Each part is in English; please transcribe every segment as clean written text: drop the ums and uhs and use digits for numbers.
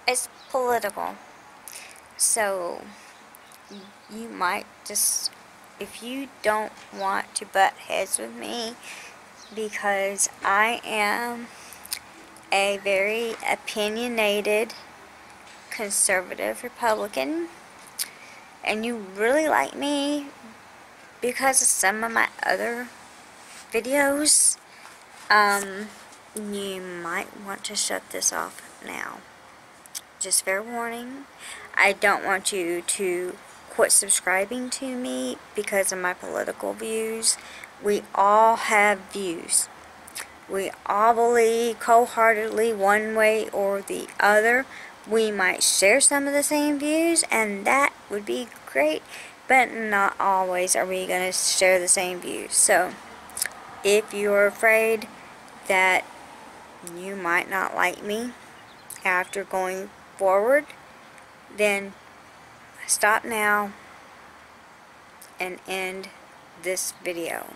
It's political. So you might just, if you don't want to butt heads with me, because I am a very opinionated conservative Republican, and you really like me because of some of my other videos, you might want to shut this off now. Just fair warning. I don't want you to quit subscribing to me because of my political views. We all have views. We all believe wholeheartedly one way or the other. We might share some of the same views, and that would be great, but not always are we going to share the same views. So, if you're afraid that you might not like me after going forward, then stop now and end this video.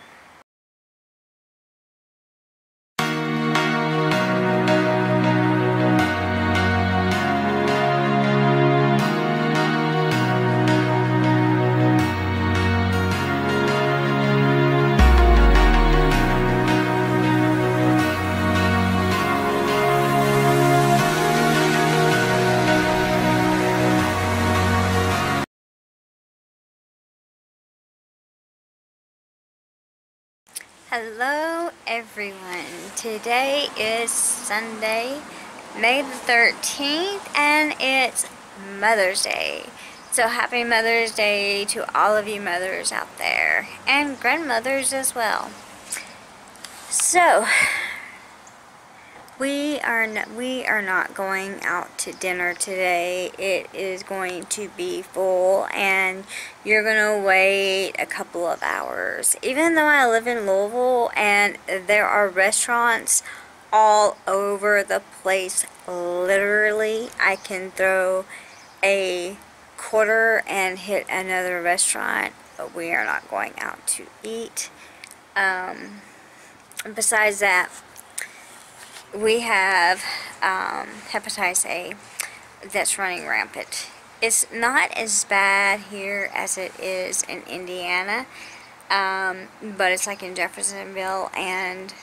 Hello everyone. Today is Sunday, May the 13th, and it's Mother's Day. So happy Mother's Day to all of you mothers out there, and grandmothers as well. So, we are not going out to dinner today. It is going to be full, and you're gonna wait a couple of hours. Even though I live in Louisville and there are restaurants all over the place, literally I can throw a quarter and hit another restaurant, but we are not going out to eat. Besides that, we have hepatitis A that's running rampant. It's not as bad here as it is in Indiana, but it's like in Jeffersonville and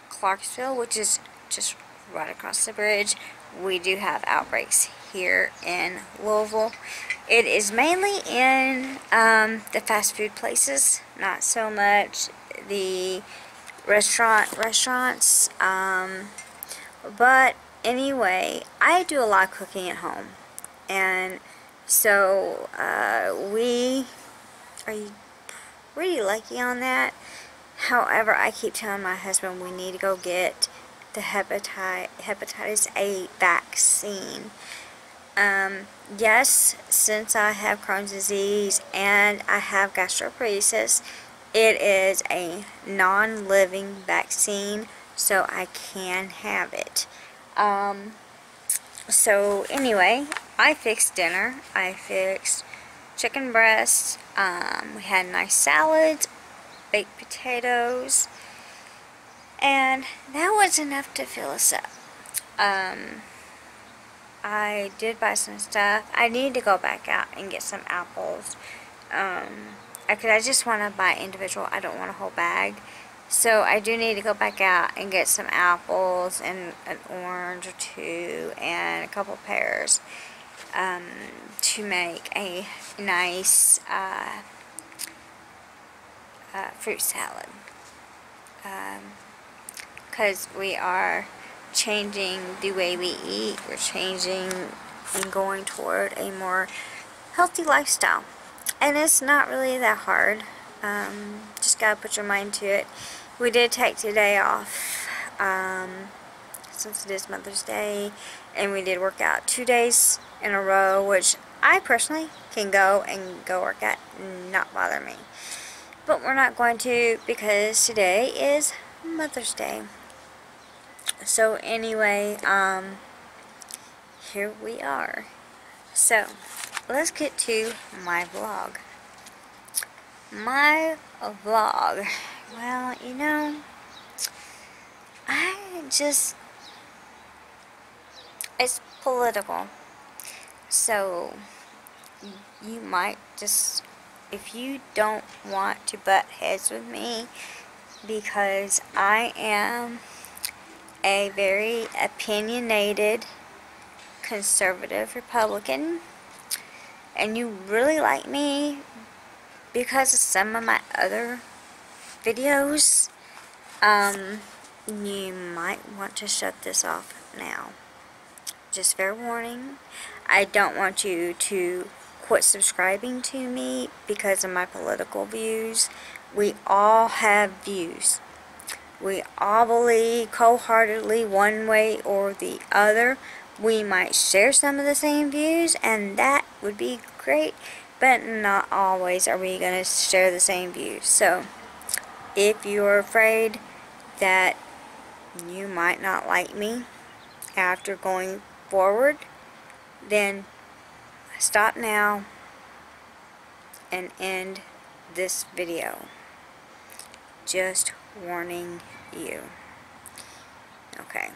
Clarksville, which is just right across the bridge. We do have outbreaks here in Louisville. It is mainly in the fast food places, not so much the restaurants, but anyway, I do a lot of cooking at home, and so we are pretty lucky on that. However, I keep telling my husband we need to go get the hepatitis A vaccine. Yes, since I have Crohn's disease and I have gastroparesis, it is a non-living vaccine, so I can have it. So anyway, I fixed dinner. I fixed chicken breasts. We had nice salads, baked potatoes, and that was enough to fill us up. I did buy some stuff. I need to go back out and get some apples. Because I just want to buy individual. I don't want a whole bag. So I do need to go back out and get some apples and an orange or two and a couple pears to make a nice fruit salad. Because we are changing the way we eat. We're changing and going toward a more healthy lifestyle. And it's not really that hard. Just gotta put your mind to it. We did take today off since it is Mother's Day, and we did work out 2 days in a row, which I personally can go work out and not bother me. But we're not going to, because today is Mother's Day. So anyway, here we are. So let's get to my vlog. My vlog. Well, you know, It's political. So, you might just, if you don't want to butt heads with me, because I am a very opinionated conservative Republican, and you really like me because of some of my other videos, you might want to shut this off now. Just fair warning. I don't want you to quit subscribing to me because of my political views. We all have views. We all believe wholeheartedly one way or the other. We might share some of the same views, and that would be great, but not always are we going to share the same views. So, if you're afraid that you might not like me after going forward, then stop now and end this video. Just warning you. Okay.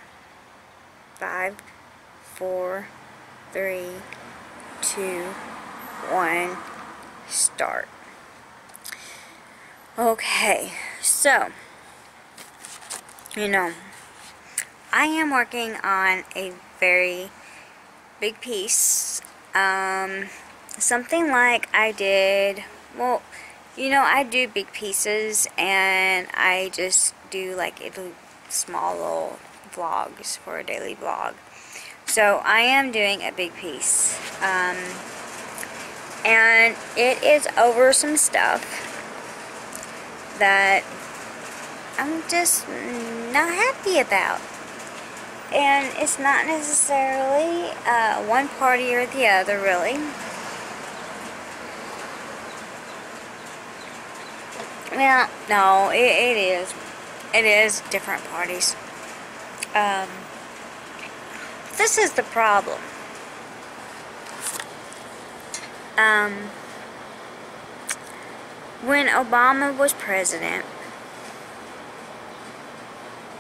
5, 4, 3, 2, 1, start. Okay, so, I am working on a very big piece. Something like I did, well, I do big pieces, and I just do like small little vlogs for a daily vlog. So I am doing a big piece, and it is over some stuff that I'm just not happy about. And it's not necessarily one party or the other, really. Well, no, it is. It is different parties. This is the problem. When Obama was president,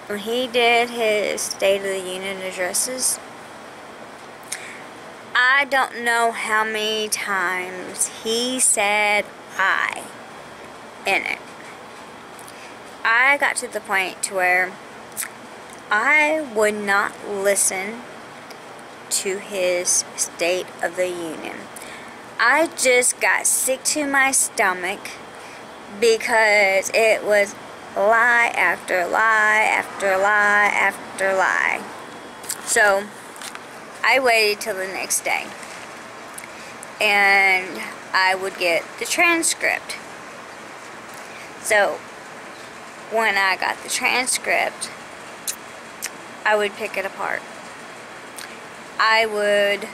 when he did his State of the Union addresses, I don't know how many times he said "I" in it. I got to the point to where I would not listen to his State of the Union. I just got sick to my stomach because it was lie after lie after lie after lie. So I waited till the next day, and I would get the transcript. So when I got the transcript, I would pick it apart. I would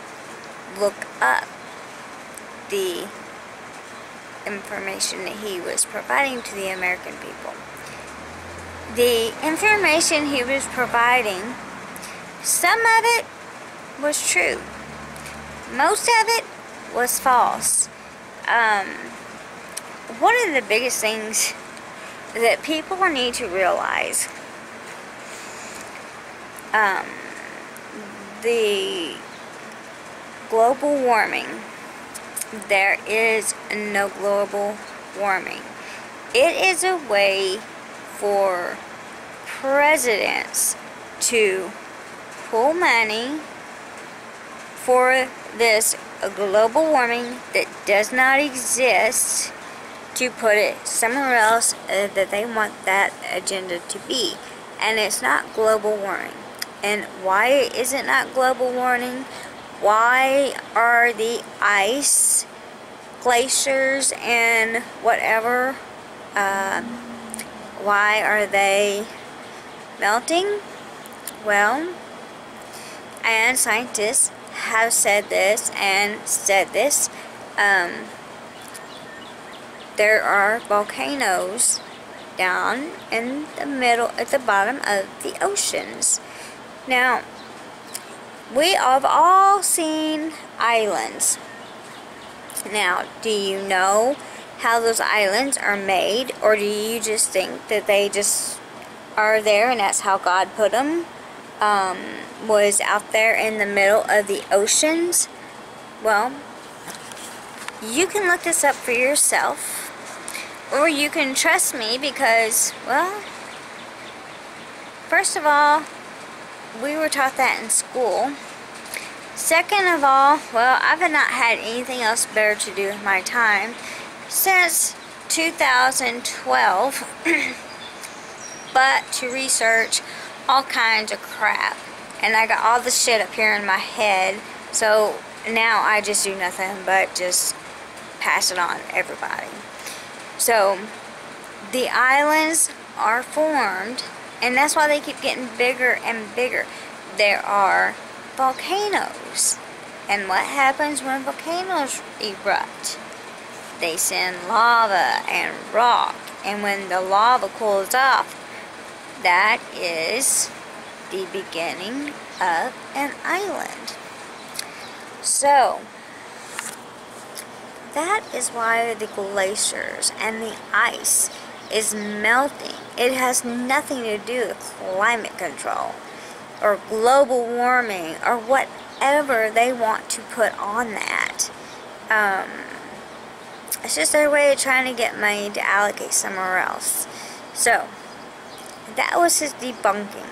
look up the information that he was providing to the American people. The information he was providing, some of it was true. Most of it was false. One of the biggest things that people need to realize, the global warming, there is no global warming. It is a way for presidents to pull money for this global warming that does not exist, to put it somewhere else that they want that agenda to be. And it's not global warming. And why is it not global warming? Why are the ice, glaciers, and whatever, why are they melting? Well, and scientists have said this and said this. There are volcanoes down in the middle, at the bottom of the oceans. Now, we have all seen islands. Now, do you know how those islands are made, or do you just think that they just are there and that's how God put them? was out there in the middle of the oceans. Well, you can look this up for yourself, or you can trust me because, well, first of all, we were taught that in school. Second of all, well, I've not had anything else better to do with my time since 2012 but to research all kinds of crap. And I got all the shit up here in my head, so now I just do nothing but just pass it on to everybody. So the islands are formed, and that's why they keep getting bigger and bigger. There are volcanoes, and what happens when volcanoes erupt? They send lava and rock, and when the lava cools off, that is the beginning of an island. So that is why the glaciers and the ice is melting. It has nothing to do with climate control or global warming or whatever they want to put on that. It's just their way of trying to get money to allocate somewhere else. So that was his debunking.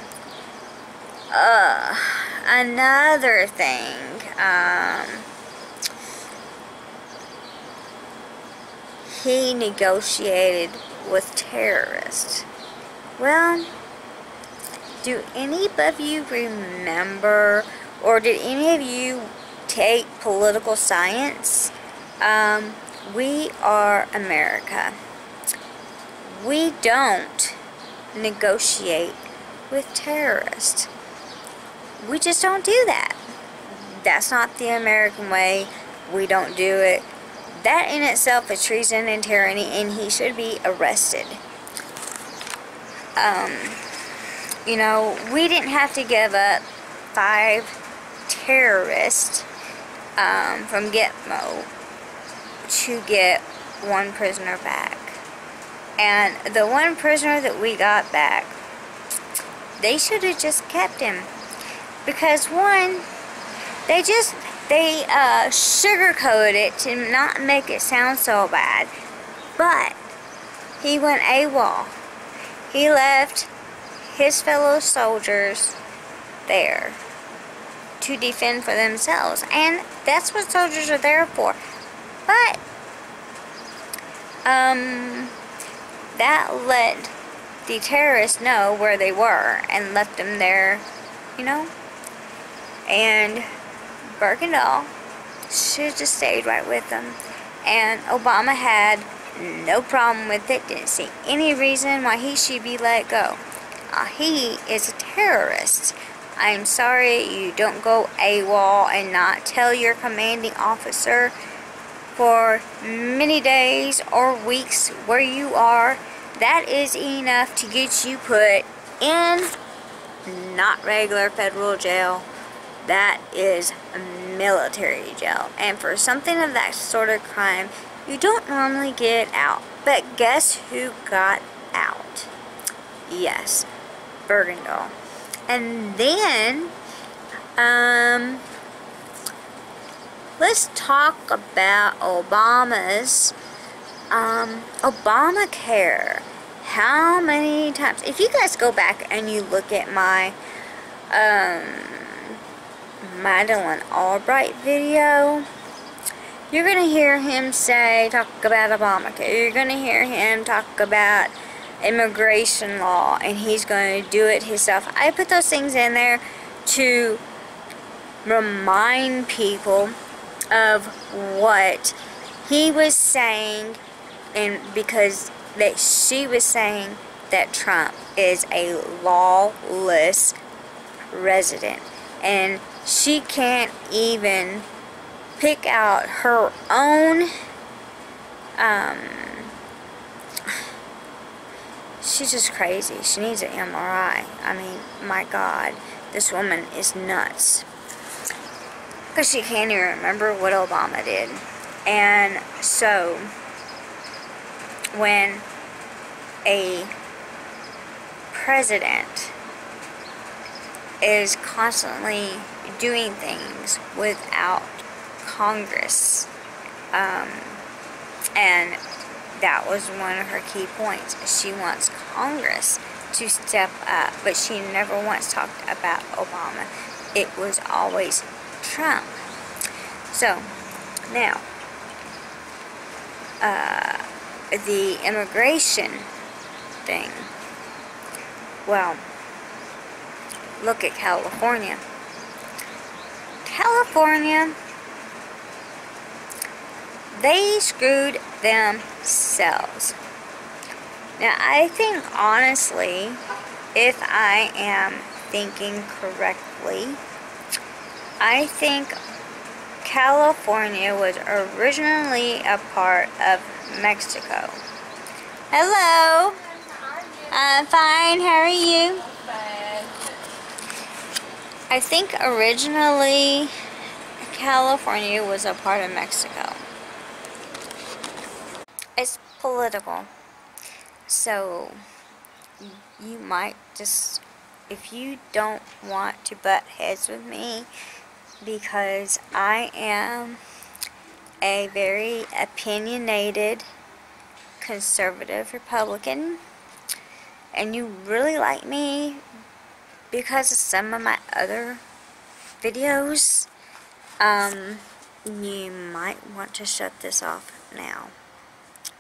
Another thing, he negotiated with terrorists. Well, do any of you remember, or did any of you take political science? We are America. We don't negotiate with terrorists. We just don't do that. That's not the American way. We don't do it. That in itself is treason and tyranny, and he should be arrested. You know, we didn't have to give up 5 terrorists from Gitmo to get 1 prisoner back. And the 1 prisoner that we got back, they should have just kept him. Because one, they sugarcoated it to not make it sound so bad. But he went AWOL. He left his fellow soldiers there to defend for themselves. And that's what soldiers are there for. But that let the terrorists know where they were and left them there, you know. And Bergendahl should have just stayed right with them. And Obama had no problem with it. Didn't see any reason why he should be let go. He is a terrorist. I'm sorry you don't go AWOL and not tell your commanding officer for many days or weeks where you are. That is enough to get you put in not regular federal jail. That is military jail. And for something of that sort of crime, you don't normally get out. But guess who got out? Yes, Bergendahl. And then, let's talk about Obama's Obamacare. How many times, if you guys go back and you look at my Madeleine Albright video, you're going to hear him talk about Obamacare. You're going to hear him talk about immigration law, and he's going to do it himself. I put those things in there to remind people of what he was saying, and because she was saying that Trump is a lawless resident, and she can't even pick out her own, she's just crazy. She needs an MRI. I mean, my God, this woman is nuts. Because she can't even remember what Obama did. And so, when a president is constantly doing things without Congress. And that was one of her key points. She wants Congress to step up, but she never once talked about Obama. It was always Trump. So, now, the immigration thing. Well, look at California. California, they screwed themselves. Now, I think, honestly, if I am thinking correctly, I think California was originally a part of Mexico. Hello. I'm fine. How are you? I think originally California was a part of Mexico. It's political. So you might just, if you don't want to butt heads with me, because I am a very opinionated conservative Republican, and you really like me because of some of my other videos, you might want to shut this off now.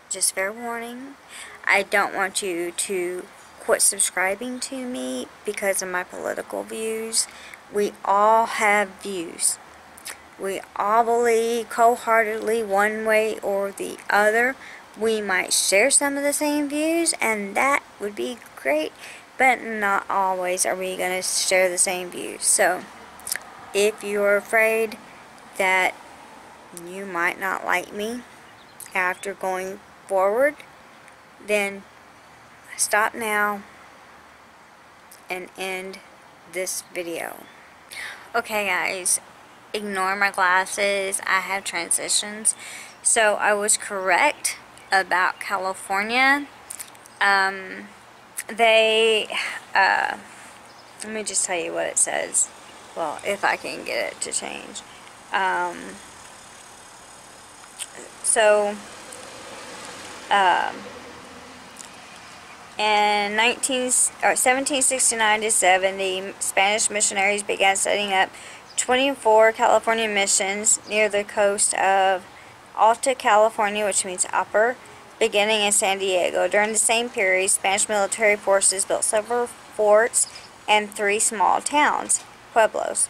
Just fair warning, I don't want you to quit subscribing to me because of my political views. We all have views. We all believe wholeheartedly one way or the other. We might share some of the same views, and that would be great, but not always are we going to share the same views. So, if you're afraid that you might not like me after going forward, then stop now and end this video. Okay guys, ignore my glasses. I have transitions. So I was correct about California. Let me just tell you what it says. Well, if I can get it to change. In 1769 to 70, Spanish missionaries began setting up 24 California missions near the coast of Alta California, which means upper, beginning in San Diego. During the same period, Spanish military forces built several forts and 3 small towns, pueblos.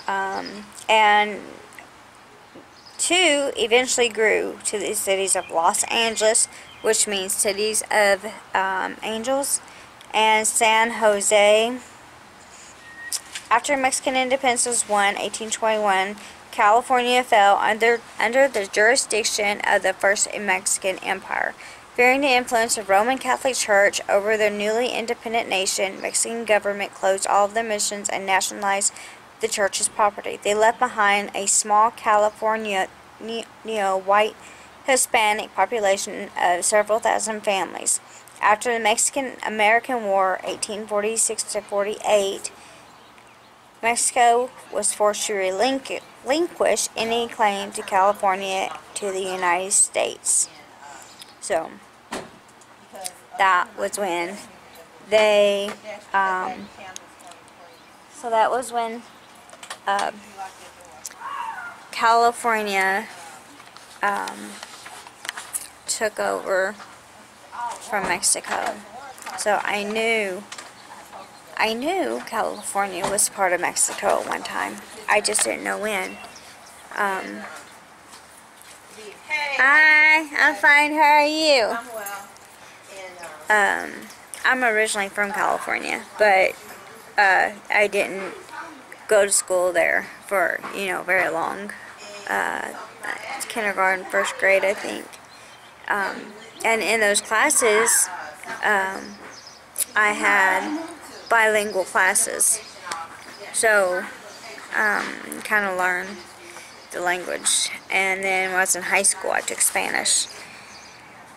And 2 eventually grew to the cities of Los Angeles, which means cities of angels, and San Jose. After Mexican independence was won, 1821, California fell under the jurisdiction of the First Mexican Empire. Fearing the influence of Roman Catholic Church over the newly independent nation, Mexican government closed all of the missions and nationalized the church's property. They left behind a small California white Hispanic population of several thousand families. After the Mexican-American War, 1846 to 48, Mexico was forced to relinquish any claim to California to the United States. So that was when they, California took over from Mexico. So I knew California was part of Mexico at one time. I just didn't know when. Hi, I'm fine. How are you? I'm well. I'm originally from California, but I didn't go to school there for, very long. Kindergarten, first grade, I think. And in those classes, I had bilingual classes. So, kind of learned the language. And then when I was in high school, I took Spanish.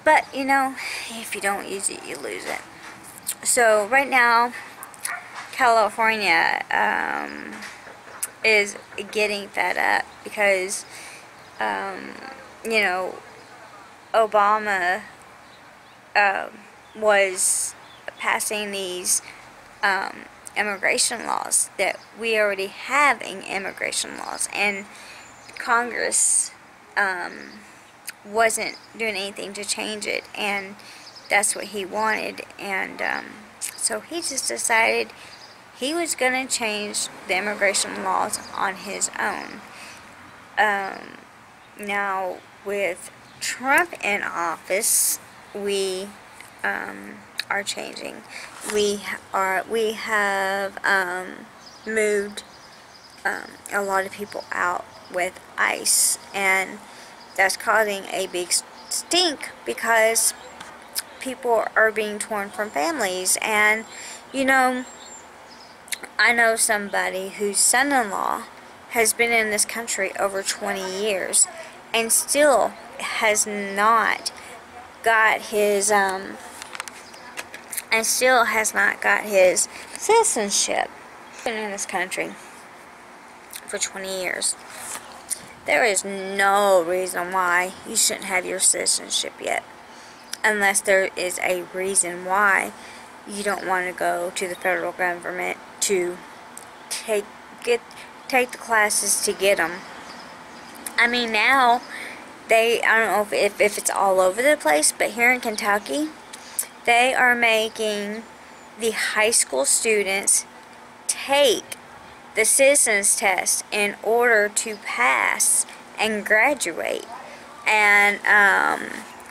But, if you don't use it, you lose it. So, right now, California is getting fed up because, you know, Obama was passing these immigration laws that we already have in immigration laws, and Congress wasn't doing anything to change it, and that's what he wanted, and so he just decided he was going to change the immigration laws on his own. Now, with Trump in office, we are changing. We have moved a lot of people out with ICE, and that's causing a big stink because people are being torn from families. And you know, I know somebody whose son-in-law has been in this country over 20 years and still has not got his citizenship. Been in this country for 20 years. There is no reason why you shouldn't have your citizenship yet, unless there is a reason why you don't want to go to the federal government to take the classes to get them. I mean, now I don't know if it's all over the place, but here in Kentucky, they are making the high school students take the citizens test in order to pass and graduate. And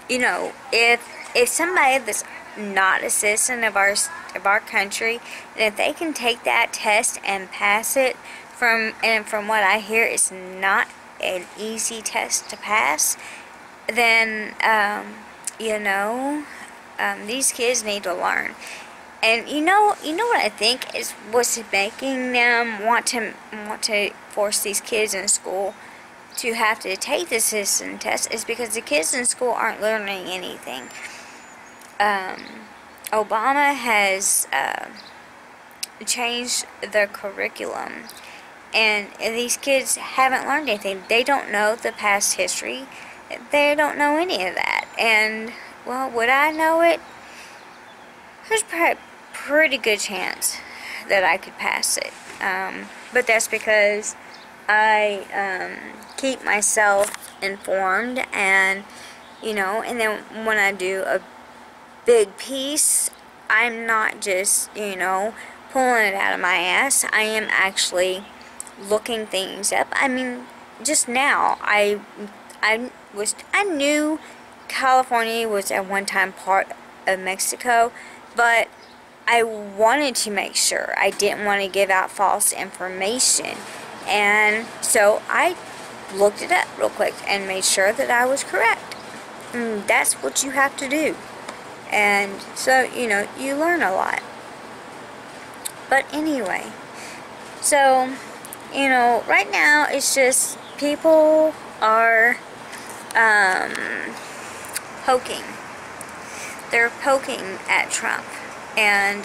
you know, if somebody that's not a citizen of our country, and if they can take that test and pass it, from what I hear, it's not an easy test to pass, then you know, these kids need to learn. And you know what I think is what's making them want to force these kids in school to have to take the citizen test is because the kids in school aren't learning anything. Obama has changed the curriculum, and these kids haven't learned anything. They don't know the past history. They don't know any of that. And, well, would I know it? There's probably a pretty good chance that I could pass it. But that's because I keep myself informed, and, you know, and then when I do a big piece, I'm not just, you know, pulling it out of my ass. I am actually looking things up. I mean, just now, I knew California was at one time part of Mexico, but I wanted to make sure. I didn't want to give out false information, and so I looked it up real quick and made sure that I was correct. And that's what you have to do. And so, you know, you learn a lot. But anyway, so, you know, right now it's just people are poking. They're poking at Trump. And,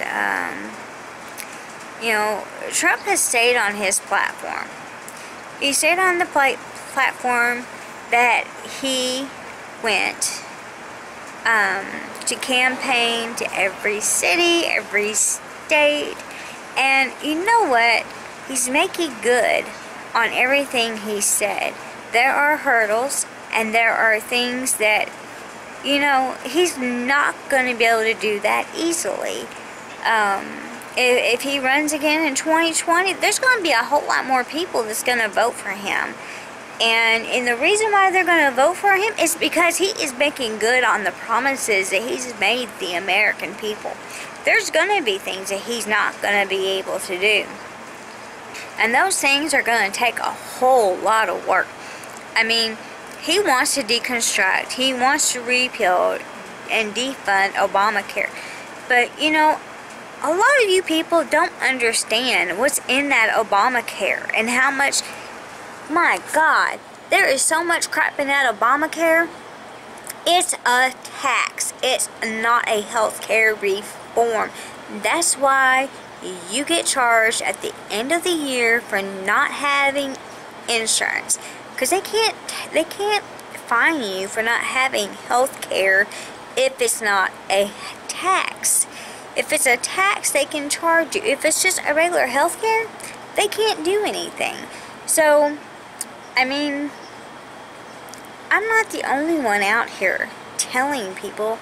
you know, Trump has stayed on his platform. He stayed on the platform that he went to campaign to every city, every state, and you know what? He's making good on everything he said. There are hurdles, and there are things that, you know, he's not going to be able to do that easily. If he runs again in 2020, there's going to be a whole lot more people that's going to vote for him. And the reason why they're going to vote for him is because he is making good on the promises that he's made the American people. There's going to be things that he's not going to be able to do. And those things are going to take a whole lot of work. I mean, he wants to deconstruct. He wants to repeal and defund Obamacare. But, you know, a lot of you people don't understand what's in that Obamacare and how much... My God, there is so much crap in that Obamacare. It's a tax. It's not a health care reform. That's why you get charged at the end of the year for not having insurance, because they can't fine you for not having health care if it's not a tax. If it's a tax, they can charge you. If it's just a regular health care, they can't do anything. So, I mean, I'm not the only one out here telling people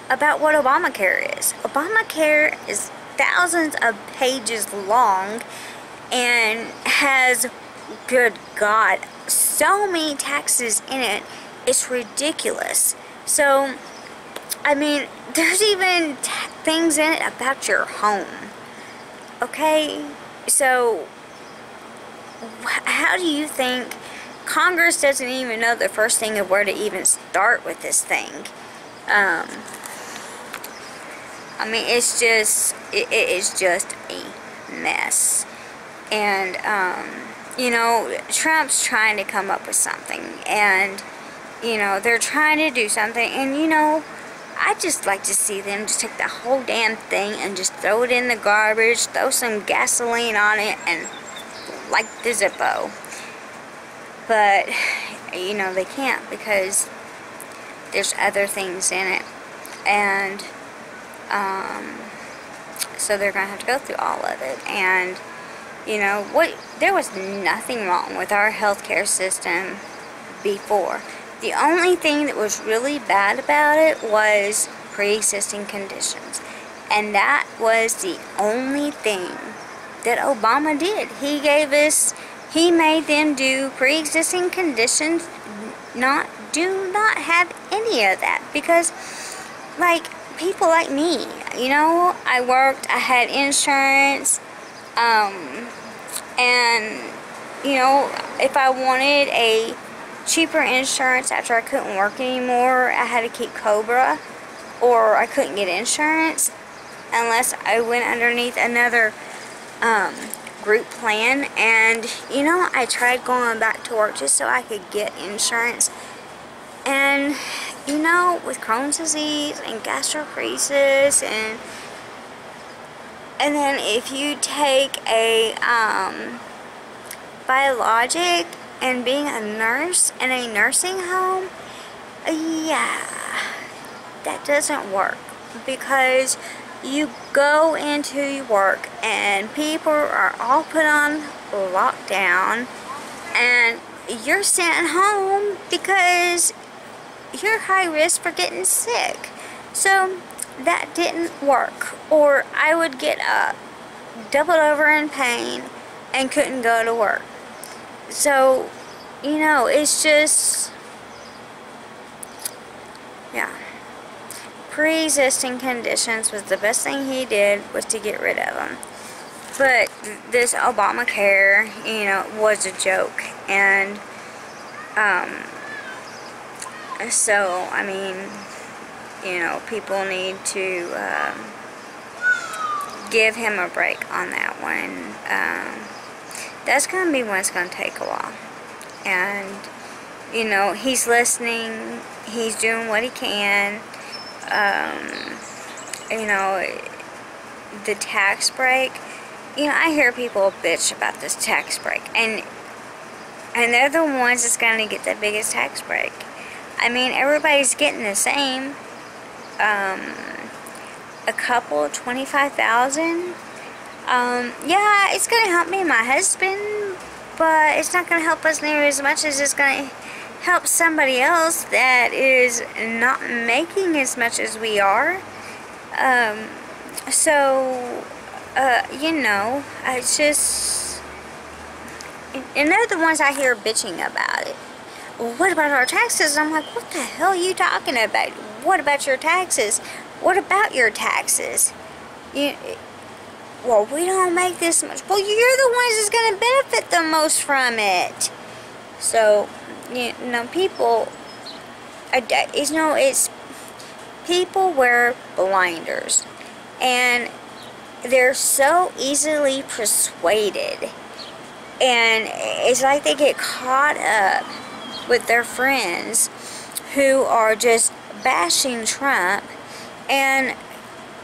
about what Obamacare is. Obamacare is thousands of pages long and has, good God, so many taxes in it. It's ridiculous. So, I mean, there's even things in it about your home. Okay? So, how do you think Congress doesn't even know the first thing of where to even start with this thing? I mean, it's just, it is just a mess. And, you know, Trump's trying to come up with something. And, you know, they're trying to do something. And, you know, I just like to see them just take the whole damn thing and just throw it in the garbage, throw some gasoline on it, and like the Zippo. But, you know, they can't because there's other things in it. And, so they're going to have to go through all of it. And, you know, there was nothing wrong with our healthcare system before. The only thing that was really bad about it was pre-existing conditions. And that was the only thing that Obama did. He made them do pre-existing conditions, do not have any of that. Because, like, people like me, you know, I worked, I had insurance, and, you know, if I wanted a cheaper insurance after I couldn't work anymore, I had to keep COBRA, or I couldn't get insurance unless I went underneath another group plan. And, you know, I tried going back to work just so I could get insurance. And, you know, with Crohn's disease and gastroparesis, and then if you take a biologic, and being a nurse in a nursing home, yeah, that doesn't work, because you go into work and people are all put on lockdown and you're sent home because you're high risk for getting sick. So that didn't work. Or I would get up, doubled over in pain, and couldn't go to work. So, you know, it's just, yeah. Pre-existing conditions was the best thing he did, was to get rid of them. But this Obamacare, you know, was a joke. And, so, I mean, you know, people need to give him a break on that one. That's going to be one that's going to take a while. And, you know, he's listening. He's doing what he can. You know, the tax break. You know, I hear people bitch about this tax break. And they're the ones that's going to get the biggest tax break. I mean, everybody's getting the same. A couple, $25,000. Yeah, it's going to help me and my husband, but it's not going to help us near as much as it's going to help somebody else that is not making as much as we are. You know, it's just, and they're the ones I hear bitching about it. Well, what about our taxes? I'm like, what the hell are you talking about? What about your taxes? What about your taxes? Well, we don't make this much. Well, you're the ones that's going to benefit the most from it. So, you know, people, it's people wear blinders. And they're so easily persuaded. And it's like they get caught up with their friends who are just bashing Trump. And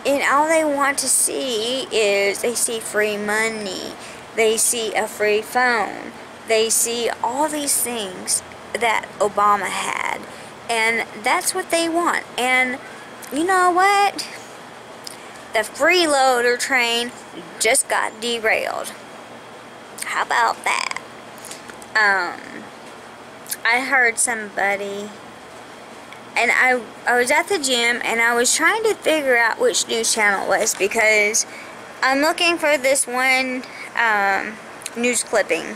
And all they want to see is, they see free money, they see a free phone, they see all these things that Obama had, and that's what they want. And you know what? The freeloader train just got derailed. How about that? I heard somebody, and I was at the gym, and I was trying to figure out which news channel it was, because I'm looking for this one news clipping,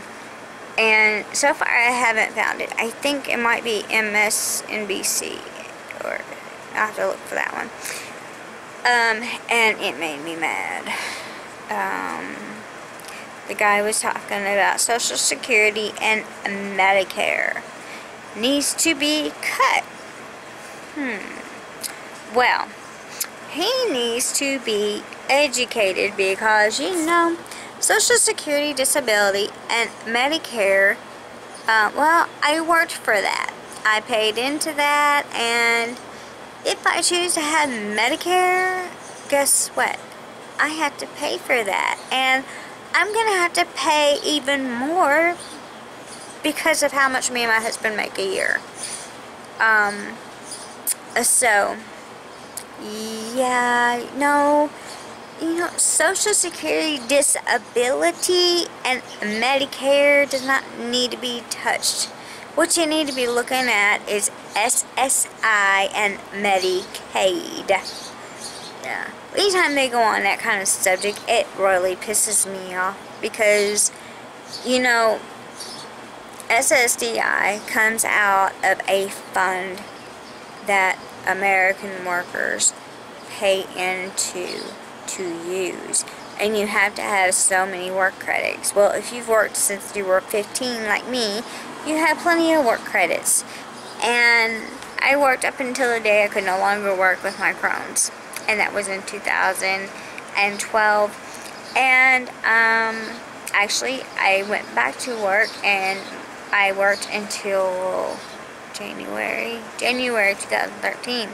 and so far I haven't found it. I think it might be MSNBC, or I have to look for that one. And it made me mad. The guy was talking about Social Security and Medicare needs to be cut. Well, he needs to be educated, because, you know, Social Security, disability, and Medicare, well, I worked for that. I paid into that, and if I choose to have Medicare, guess what? I have to pay for that, and I'm going to have to pay even more because of how much me and my husband make a year. So, yeah, no, you know, Social Security, disability, and Medicare does not need to be touched. What you need to be looking at is SSI and Medicaid. Yeah. Anytime they go on that kind of subject, it really pisses me off, because, you know, SSDI comes out of a fund that American workers pay into to use, and you have to have so many work credits. Well, if you've worked since you were 15 like me, you have plenty of work credits. And I worked up until the day I could no longer work with my Crohn's, and that was in 2012. And actually I went back to work, and I worked until January 2013.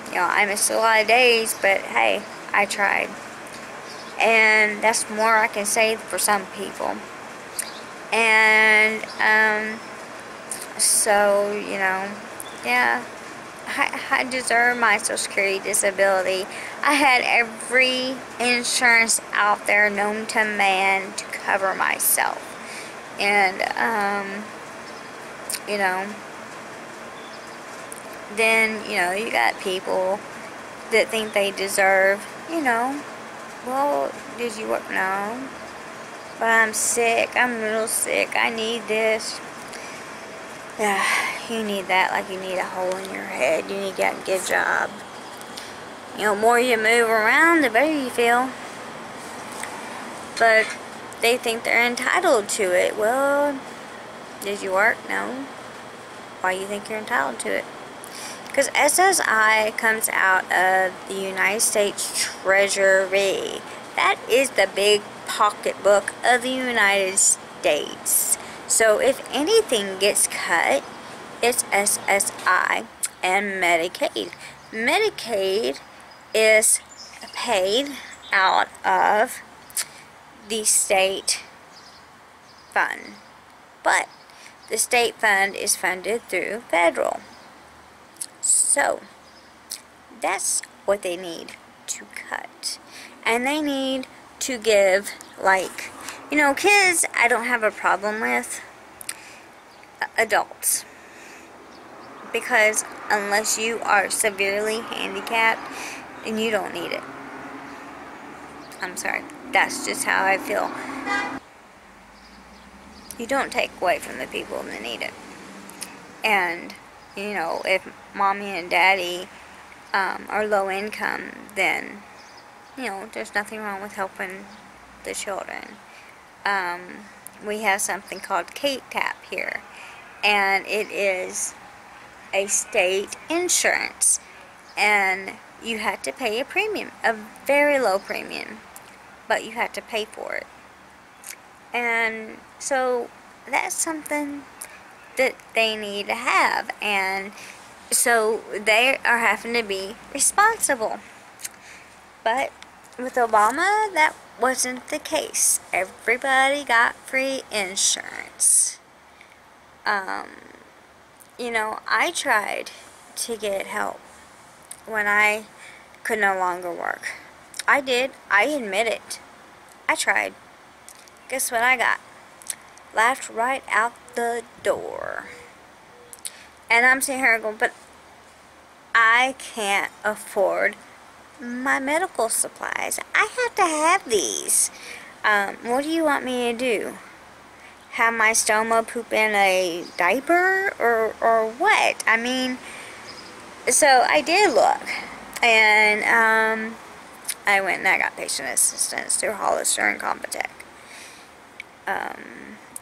You know, I missed a lot of days, but hey, I tried. And that's more I can say for some people. And so, you know, yeah, I deserve my Social Security, disability. I had every insurance out there known to man to cover myself. And you know, then, you know, you got people that think they deserve, you know, well, did you work? No, but I'm sick, I'm real sick, I need this. Yeah, you need that like you need a hole in your head. You need to get a good job. You know, the more you move around, the better you feel. But they think they're entitled to it. Well, did you work? No. Why do you think you're entitled to it? Because SSI comes out of the United States Treasury. That is the big pocketbook of the United States. So if anything gets cut, it's SSI and Medicaid. Medicaid is paid out of the state fund, but the state fund is funded through federal. So that's what they need to cut. And they need to give, like, you know, kids I don't have a problem with. Adults, because unless you are severely handicapped, then you don't need it. I'm sorry, that's just how I feel. You don't take away from the people that need it. And, you know, if mommy and daddy are low income, then, you know, there's nothing wrong with helping the children. We have something called K-TAP here, and it is a state insurance, and you have to pay a premium, a very low premium, but you have to pay for it. And so that's something that they need to have, and so they are having to be responsible. But with Obama, that wasn't the case. Everybody got free insurance. You know, I tried to get help when I could no longer work. I did. I admit it. I tried. Guess what I got? Laughed right out the door. And I'm sitting here going, but I can't afford my medical supplies. I have to have these. What do you want me to do? Have my stoma poop in a diaper or what? I mean, so I did look, and I went and I got patient assistance through Hollister and Compotech.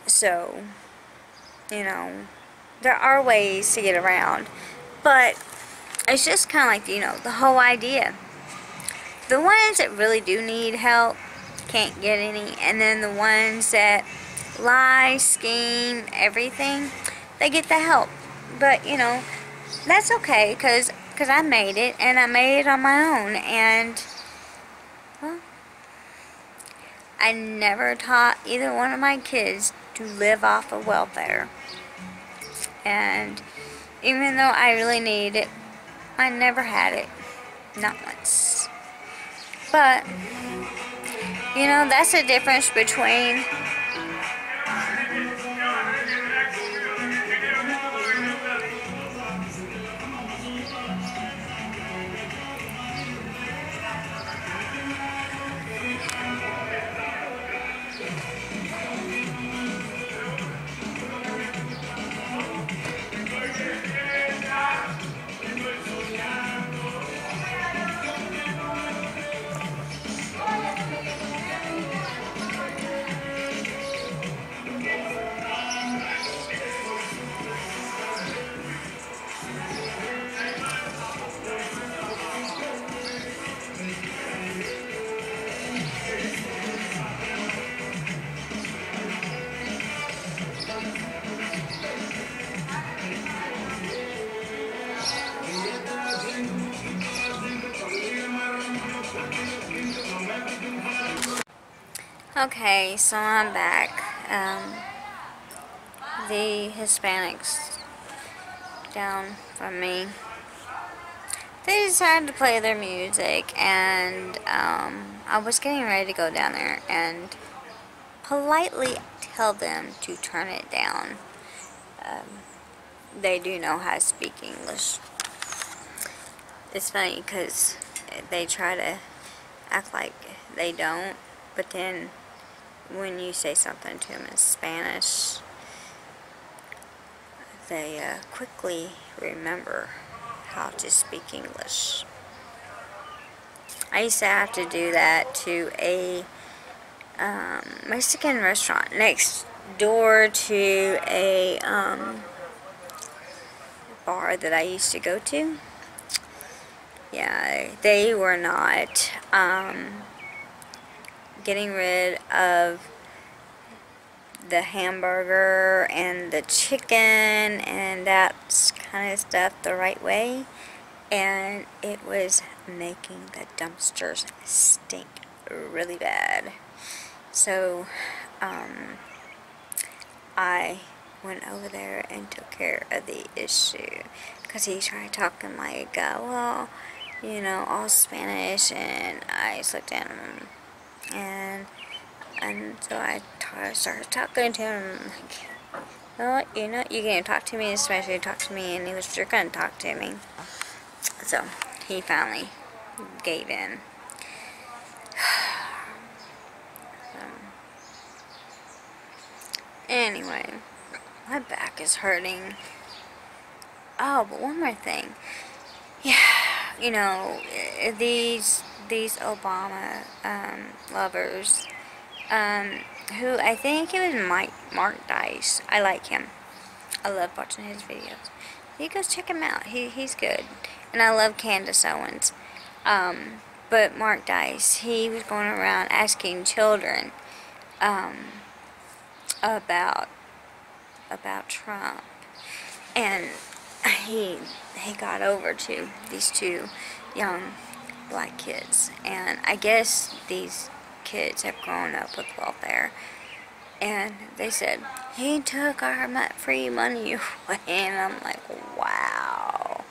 So, you know, there are ways to get around, but it's just kind of like, you know, the whole idea. The ones that really do need help can't get any, and then the ones that lie, scheme, everything, they get the help. But, you know, that's okay, because I made it, and I made it on my own, and, well, I never taught either one of my kids to live off of welfare. And even though I really needed it, I never had it. Not once. But, you know, that's the difference between okay, so I'm back. The Hispanics down from me, they decided to play their music, and I was getting ready to go down there and politely tell them to turn it down. They do know how to speak English. It's funny because they try to act like they don't, but then when you say something to them in Spanish, they quickly remember how to speak English. I used to have to do that to a Mexican restaurant next door to a bar that I used to go to. Yeah, they were not getting rid of the hamburger and the chicken and that kind of stuff the right way, and it was making the dumpsters stink really bad. So I went over there and took care of the issue, because he tried talking like, well, you know, all Spanish, and I just looked at him, and so I started talking to him, like, well, you know, you can't talk to me in Spanish, you talk to me in English, you're gonna talk to me. So he finally gave in. Anyway, my back is hurting. Oh, but one more thing. Yeah, you know, these Obama lovers, who I think it was Mark Dice. I like him. I love watching his videos. You go check him out. He's good. And I love Candace Owens. But Mark Dice, he was going around asking children about Trump, and he got over to these two young black kids. And I guess these kids have grown up with welfare. And they said, he took our free money away. And I'm like, wow.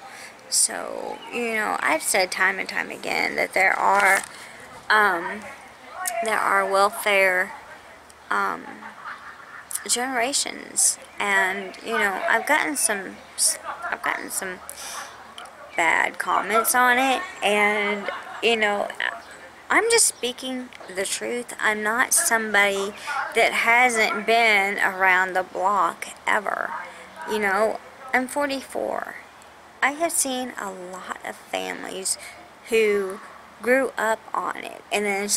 So, I've said time and time again that there are welfare generations, and I've gotten some bad comments on it, and I'm just speaking the truth. I'm not somebody that hasn't been around the block ever. I'm 44. I have seen a lot of families who grew up on it, and then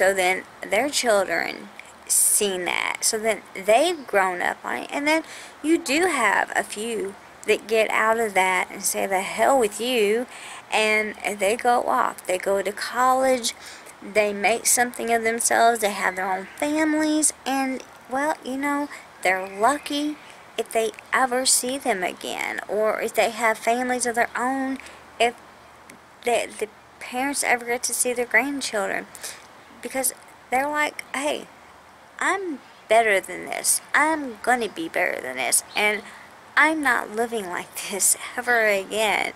their children seen that, so then they've grown up on it, and then you do have a few that get out of that and say the hell with you, and they go off. They go to college, they make something of themselves, they have their own families, and well, they're lucky if they ever see them again, or if they have families of their own, if the parents ever get to see their grandchildren, because they're like, hey, I'm better than this. I'm going to be better than this. And I'm not living like this ever again.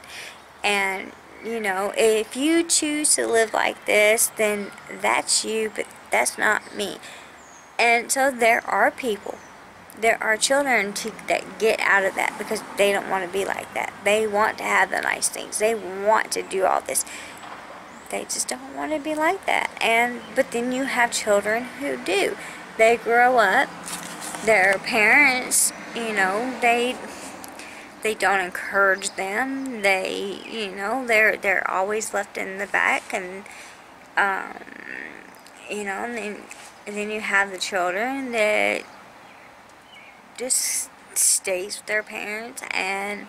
And, if you choose to live like this, then that's you, but that's not me. And so there are children that get out of that because they don't want to be like that. They want to have the nice things. They want to do all this. They just don't want to be like that. But then you have children who do. They grow up, their parents, they don't encourage them. They're always left in the back, and and then you have the children that just stays with their parents and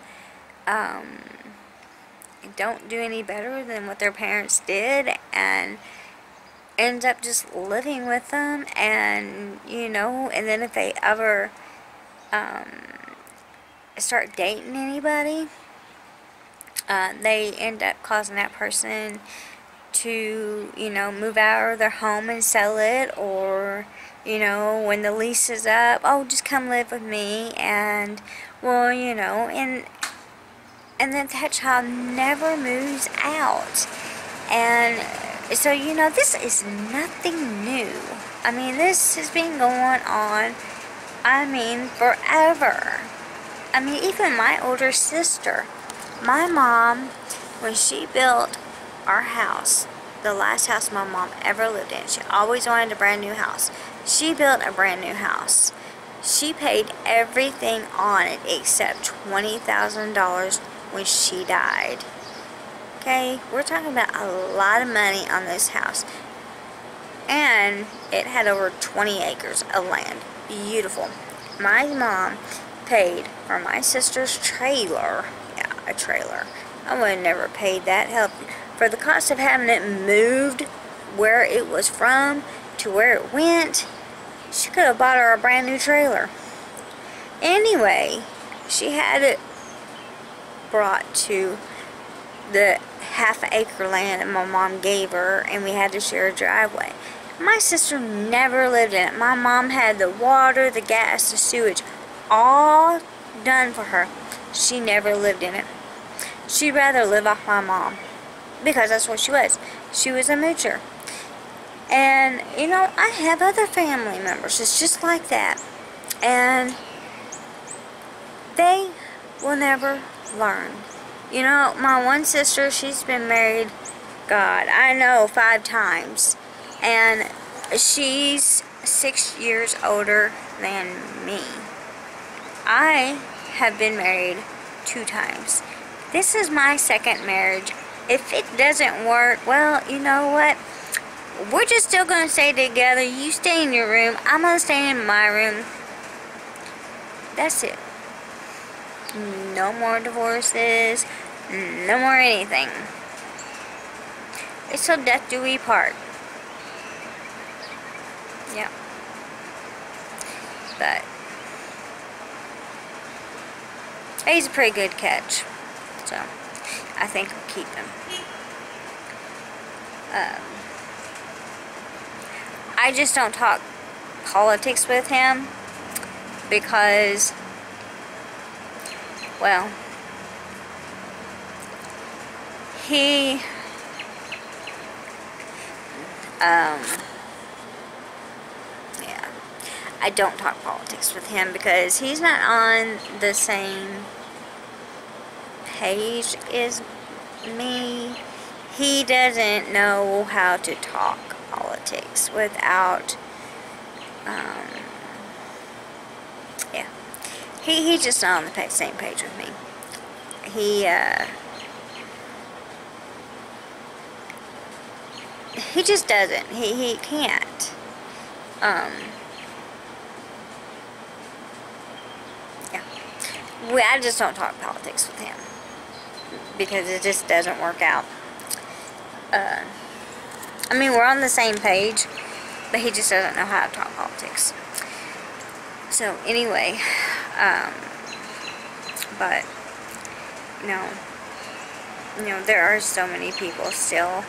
don't do any better than what their parents did, and ends up just living with them, and and then if they ever start dating anybody, they end up causing that person to move out of their home and sell it, or when the lease is up, oh, just come live with me, and well, and then that child never moves out. And so, this is nothing new. I mean, this has been going on, forever. Even my older sister, my mom, when she built our house, the last house my mom ever lived in, she always wanted a brand new house. She built a brand new house. She paid everything on it except $20,000 when she died. Okay, we're talking about a lot of money on this house. And it had over 20 acres of land. Beautiful. My mom paid for my sister's trailer. Yeah, a trailer. I would have never paid that. Hell, for the cost of having it moved where it was from to where it went, she could have bought her a brand new trailer. Anyway, she had it brought to the half-acre land that my mom gave her, and we had to share a driveway. My sister never lived in it. My mom had the water, the gas, the sewage, all done for her. She never lived in it. She'd rather live off my mom, because that's what she was. She was a moocher. And, I have other family members. It's just like that. And they will never learn. My one sister, she's been married, God, I know, 5 times. And she's 6 years older than me. I have been married 2 times. This is my second marriage. If it doesn't work, well, you know what? We're just still going to stay together. You stay in your room. I'm going to stay in my room. That's it. No more divorces. No more anything. It's till death do we part. Yep. But he's a pretty good catch. So I think I'll keep him. I just don't talk politics with him because, well, he, yeah, I don't talk politics with him because he's not on the same page as me. He doesn't know how to talk politics without, yeah, he's just not on the same page with me. He just doesn't. He can't. Yeah. I just don't talk politics with him because it just doesn't work out. I mean, we're on the same page, but he just doesn't know how to talk politics. So, anyway, but, there are so many people still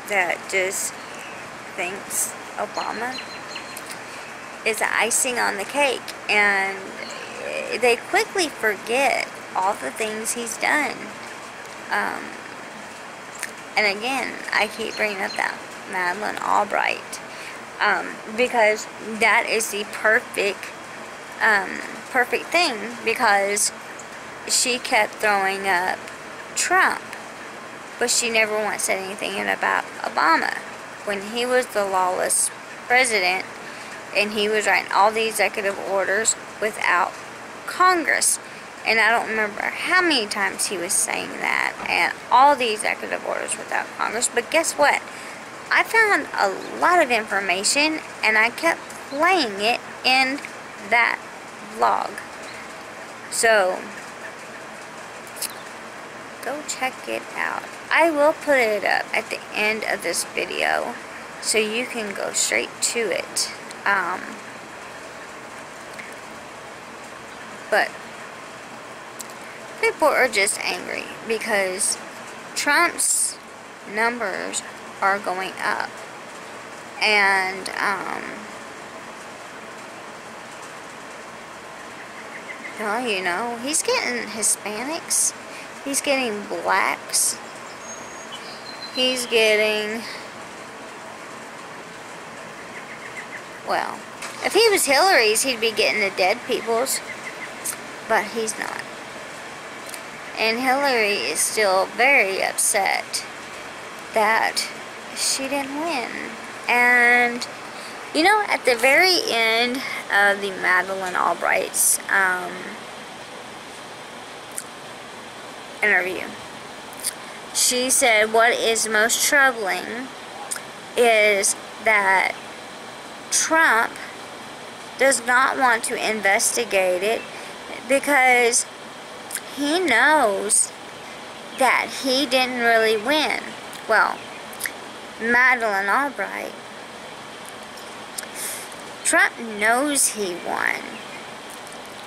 that just thinks Obama is the icing on the cake, and they quickly forget all the things he's done. And again, I keep bringing up that Madeleine Albright, because that is the perfect thing, because she kept throwing up Trump, but she never once said anything about Obama when he was the lawless president and he was writing all the executive orders without Congress. And I don't remember how many times he was saying that, and all the executive orders without Congress. But guess what? I found a lot of information, and I kept playing it in that vlog. So, go check it out. I will put it up at the end of this video, so you can go straight to it. But people are just angry because Trump's numbers are going up, and well, he's getting Hispanics, he's getting blacks, he's getting, well, if he was Hillary's, he'd be getting the dead peoples, but he's not. And Hillary is still very upset that she didn't win. And, at the very end of the Madeleine Albright's interview, she said what is most troubling is that Trump does not want to investigate it because he knows that he didn't really win. Well, Madeleine Albright, Trump knows he won.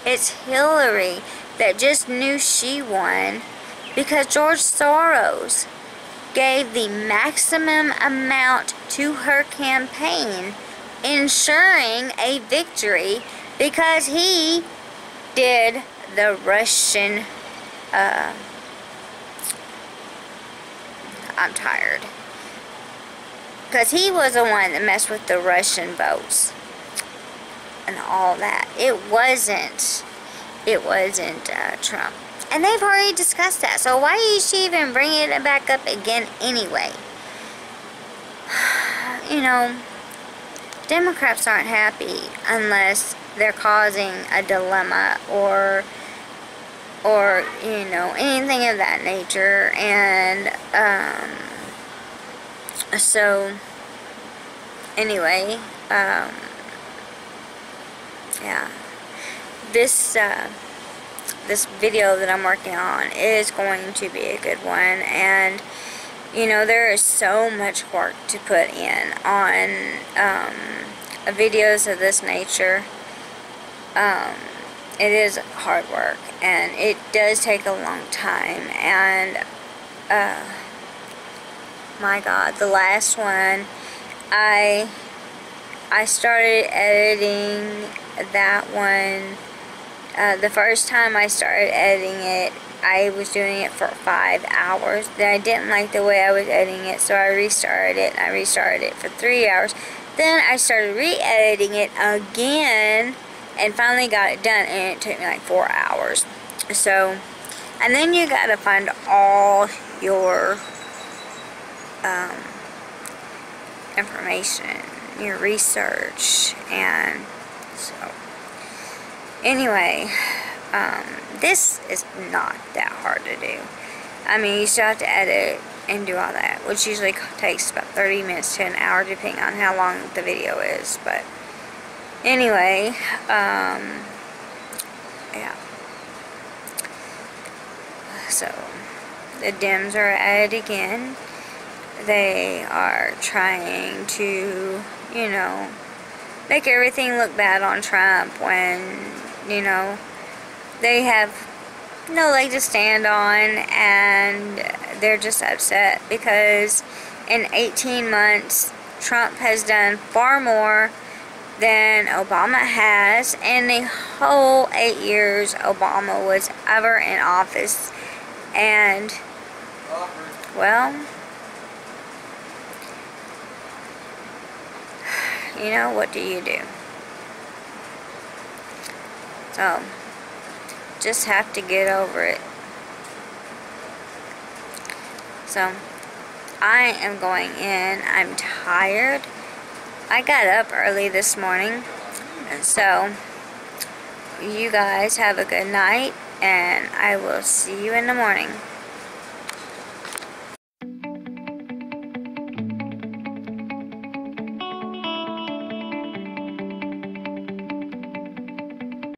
It's Hillary that just knew she won because George Soros gave the maximum amount to her campaign, ensuring a victory because he did the Russian, I'm tired, because he was the one that messed with the Russian votes and all that. It wasn't Trump. And they've already discussed that. So why is she even bringing it back up again anyway? Democrats aren't happy unless they're causing a dilemma or anything of that nature. And so anyway, yeah, this video that I'm working on is going to be a good one, and there is so much work to put in on videos of this nature. It is hard work, and it does take a long time, and my God, the last one, I started editing that one. The first time I started editing it, I was doing it for 5 hours. Then I didn't like the way I was editing it, so I restarted it. And I restarted it for 3 hours. Then I started re-editing it again, and finally got it done, and it took me like 4 hours. So, and then you gotta find all your information, your research, and so anyway, this is not that hard to do. I mean, you still have to edit and do all that, which usually takes about 30 minutes to an hour depending on how long the video is. But anyway, yeah, so the Dems are at it again. They are trying to, you know, make everything look bad on Trump when, you know, they have no leg to stand on, and they're just upset because in 18 months Trump has done far more than Obama has in the whole 8 years Obama was ever in office. And, well, you know, what do you do? So, just have to get over it. So, I am going in. I'm tired. I got up early this morning. And so, you guys have a good night, and I will see you in the morning.